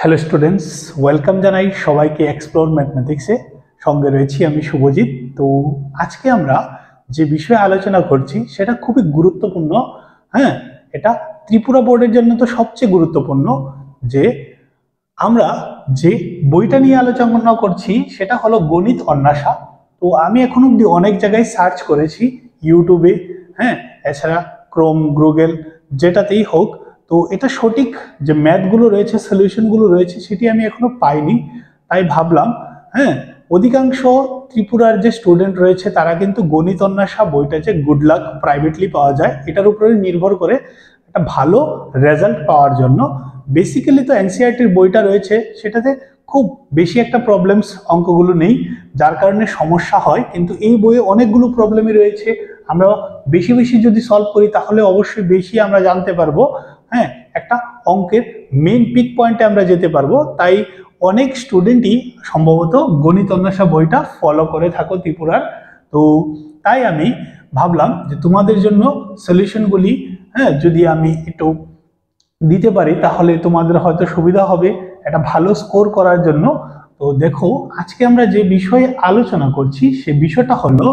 Hello students, welcome জানাই সবাইকে explore ম্যাথমেটিক্সে। সঙ্গে রয়েছি আমি শুভজিৎ। তো আজকে আমরা যে বিষয়ে আলোচনা করছি সেটা খুবই গুরুত্বপূর্ণ। হ্যাঁ, এটা ত্রিপুরা বোর্ডের জন্য তো সবচেয়ে গুরুত্বপূর্ণ। যে আমরা যে বইটা নিয়ে আলোচনা করছি সেটা হলো গণিত অন্বেষা। তো আমি এখন অব্দি অনেক জায়গায় সার্চ করেছি, ইউটিউবে, হ্যাঁ, এছাড়া ক্রোম, গুগল, যেটাতেই হোক। তো এটা সঠিক যে ম্যাথগুলো রয়েছে, সলিউশনগুলো রয়েছে, সেটি আমি এখনো পাইনি। তাই ভাবলাম, হ্যাঁ, অধিকাংশ ত্রিপুরার যে স্টুডেন্ট রয়েছে তারা কিন্তু গণিত অন্বেষা বইটা যে গুড লাক প্রাইভেটলি পাওয়া যায়, এটার উপরে নির্ভর করে একটা ভালো রেজাল্ট পাওয়ার জন্য। বেসিক্যালি তো এনসিইআরটির বইটা রয়েছে, সেটাতে খুব বেশি একটা প্রবলেমস অঙ্কগুলো নেই, যার কারণে সমস্যা হয়। কিন্তু এই বইয়ে অনেকগুলো প্রবলেমই রয়েছে। আমরা বেশি বেশি যদি সলভ করি তাহলে অবশ্যই বেশি আমরা জানতে পারবো। হ্যাঁ, একটা অঙ্কের মেইন পিক পয়েন্টে আমরা যেতে পারবো। তাই অনেক স্টুডেন্টই সম্ভবত গণিত অন্বেষা বইটা ফলো করে থাকো ত্রিপুরার। তো তাই আমি ভাবলাম যে তোমাদের জন্য সলিউশনগুলি, হ্যাঁ, যদি আমি একটু দিতে পারি তাহলে তোমাদের হয়তো সুবিধা হবে একটা ভালো স্কোর করার জন্য। তো দেখো, আজকে আমরা যে বিষয়ে আলোচনা করছি সে বিষয়টা হলো,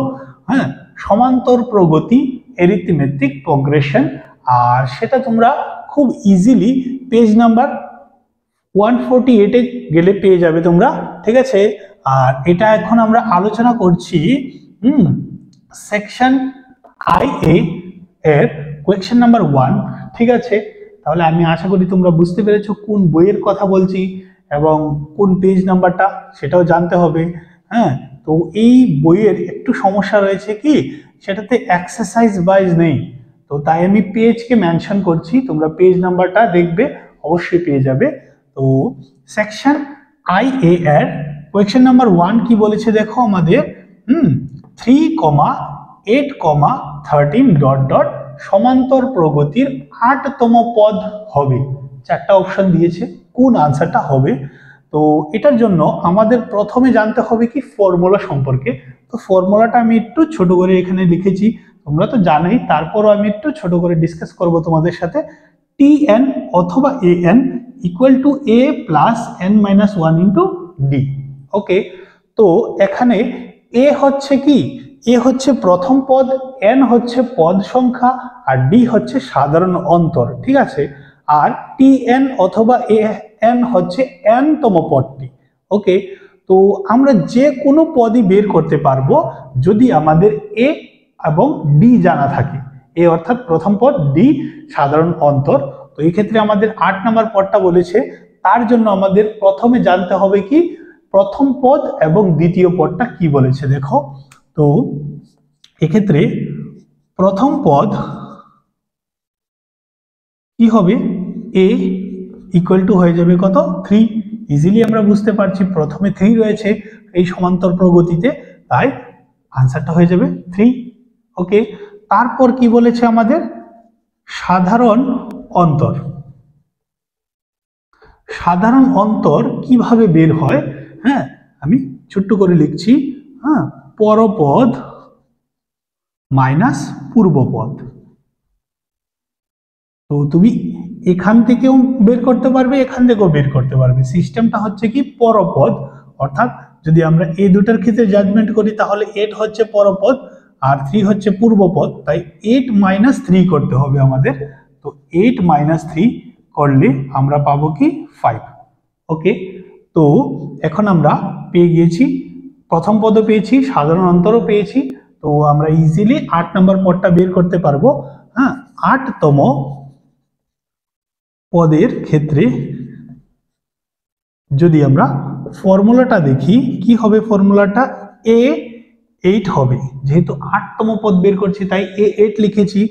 হ্যাঁ, সমান্তর প্রগতি, এরিথমেটিক প্রোগ্রেশন। আর সেটা তোমরা খুব ইজিলি পেজ নাম্বার 148-এ গেলে পেয়ে যাবে তোমরা, ঠিক আছে। আর এটা এখন আমরা আলোচনা করছি সেকশন IA এর কোয়েশ্চেন নাম্বার 1, ঠিক আছে। তাহলে আমি আশা করি তোমরা বুঝতে পেরেছো কোন বইয়ের কথা বলছি এবং কোন পেজ নাম্বারটা সেটাও জানতে হবে। হ্যাঁ, তো এই বইয়ের একটু সমস্যা রয়েছে কি, সেটাতে এক্সারসাইজ ওয়াইজ নেই। তো তাই আমি পেজকে মেনশন করছি, তোমরা পেজ নাম্বারটা দেখবে, অবশ্যই পেয়ে যাবে। তো সেকশন IA এর কোয়েশ্চেন নাম্বার 1 কি বলেছে দেখো আমাদের, 3,8,13 সমান্তর প্রগতির 8তম পদ হবে। চারটা অপশন দিয়েছে, কোন আনসারটা হবে। তো এটার জন্য আমাদের প্রথমে জানতে হবে কি ফর্মুলা সম্পর্কে। তো ফর্মুলাটা আমি একটু ছোট করে এখানে লিখেছি, তোমরা তো জানোই, তারপরও আমি একটু ছোট করে ডিসকাস করব তোমাদের সাথে। TN অথবা AN equal to A plus N-1 into D. Okay, তো এখানে এ হচ্ছে কি, এ হচ্ছে প্রথম পদ, এন হচ্ছে পদ সংখ্যা, আর ডি হচ্ছে সাধারণ অন্তর, ঠিক আছে। আর TN অথবা AN হচ্ছে n-তম পদটি। ওকে, তো আমরা যে কোনো পদই বের করতে পারবো যদি আমাদের এ এবং ডি জানা থাকে। এ অর্থাৎ প্রথম পদ, ডি সাধারণ অন্তর। তো এই ক্ষেত্রে আমাদের 8 নম্বর পদটা বলেছে, তার জন্য আমাদের প্রথমে জানতে হবে কি প্রথম পদ এবং দ্বিতীয় পদটা কি বলেছে দেখো। তো এক্ষেত্রে প্রথম পদ কি হবে, এ ইকুয়াল টু হয়ে যাবে কত, 3। ইজিলি আমরা বুঝতে পারছি প্রথমে 3 রয়েছে এই সমান্তর প্রগতিতে, তাই আনসারটা হয়ে যাবে 3। ওকে, তারপর কি বলেছে আমাদের, সাধারণ অন্তর। সাধারণ অন্তর কিভাবে বের হয়, হ্যাঁ, আমি ছোট্ট করে লিখছি, হ্যাঁ, পরপদ মাইনাস পূর্বপদ। তো তুমি এখান থেকেও বের করতে পারবে, এখান থেকেও বের করতে পারবে। সিস্টেমটা হচ্ছে কি পরপদ, অর্থাৎ যদি আমরা এই দুটার ক্ষেত্রে জাজমেন্ট করি তাহলে 8 হচ্ছে পরপদ আর 3 হচ্ছে পূর্বপদ, তাই 8 - 3 করতে হবে আমাদের। তো 8 - 3 করলে আমরা পাবো কি 5। ওকে, তো এখন আমরা পেয়ে গিয়েছি প্রথম পদও পেয়েছি, সাধারণ অন্তরও পেয়েছি। তো আমরা ইজিলি 8 নম্বর পদটা বের করতে পারবো। হ্যাঁ, 8তম পদের ক্ষেত্রে যদি আমরা ফর্মুলাটা দেখি কি হবে, ফর্মুলাটা A8 হবে। যেহেতু 8তম পদ বের করছি তাই A8 লিখেছি।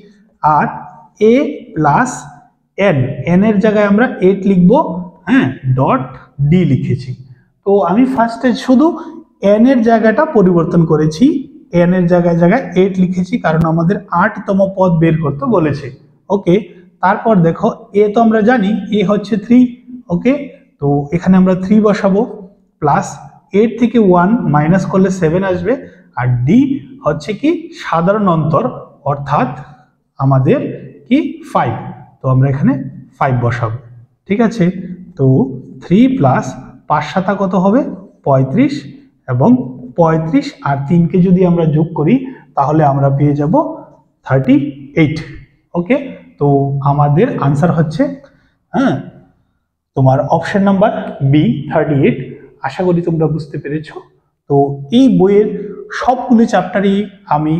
আর A প্লাস N এর জায়গায় আমরা 8 লিখবো, হ্যাঁ, ডট ডি লিখেছি। তো আমি ফার্স্টে শুধু N এর জায়গাটা পরিবর্তন করেছি, N এর জায়গায় 8 লিখেছি, কারণ আমাদের 8তম পদ বের করতে বলেছে। ওকে, তারপর দেখো এ তো আমরা জানি এ হচ্ছে 3। ওকে, তো এখানে আমরা 3 বসাবো, প্লাস 8 থেকে 1 মাইনাস করলে 7 আসবে। আর ডি হচ্ছে কি সাধারণ অন্তর, অর্থাৎ আমাদের কি 5। তো আমরা এখানে 5 বসাবো, ঠিক আছে। তো 3 প্লাস 5 সাতা কত হবে 35, এবং 35 আর 3কে যদি আমরা যোগ করি তাহলে আমরা পেয়ে যাব 38। ওকে, তো আমাদের আনসার হচ্ছে হ্যাঁ তোমার অপশন নাম্বার বি 38। আশা করি তোমরা বুঝতে পেরেছো। তো এই বইয়ের সবগুলো চ্যাপ্টারই আমি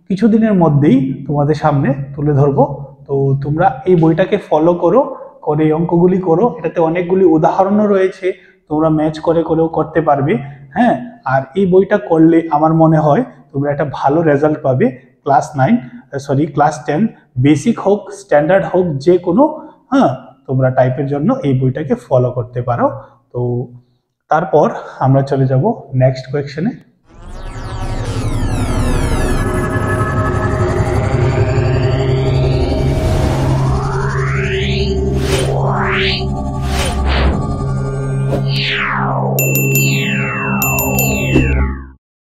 কিছুদিনের মধ্যেই তোমাদের সামনে তুলে ধরবো। তো তোমরা এই বইটাকে ফলো করো, করে অঙ্কগুলি করো। এটাতে অনেকগুলি উদাহরণও রয়েছে, তোমরা ম্যাচ করে করেও করতে পারবে। হ্যাঁ, আর এই বইটা করলে আমার মনে হয় তোমরা একটা ভালো রেজাল্ট পাবে। ক্লাস 10 বেসিক হোক স্ট্যান্ডার্ড হোক যে কোনো তোমরা টাইপের জন্য এই বইটাকে ফলো করতে পারো। তো তারপর আমরা চলে যাব নেক্সট কোয়েশ্চেনে।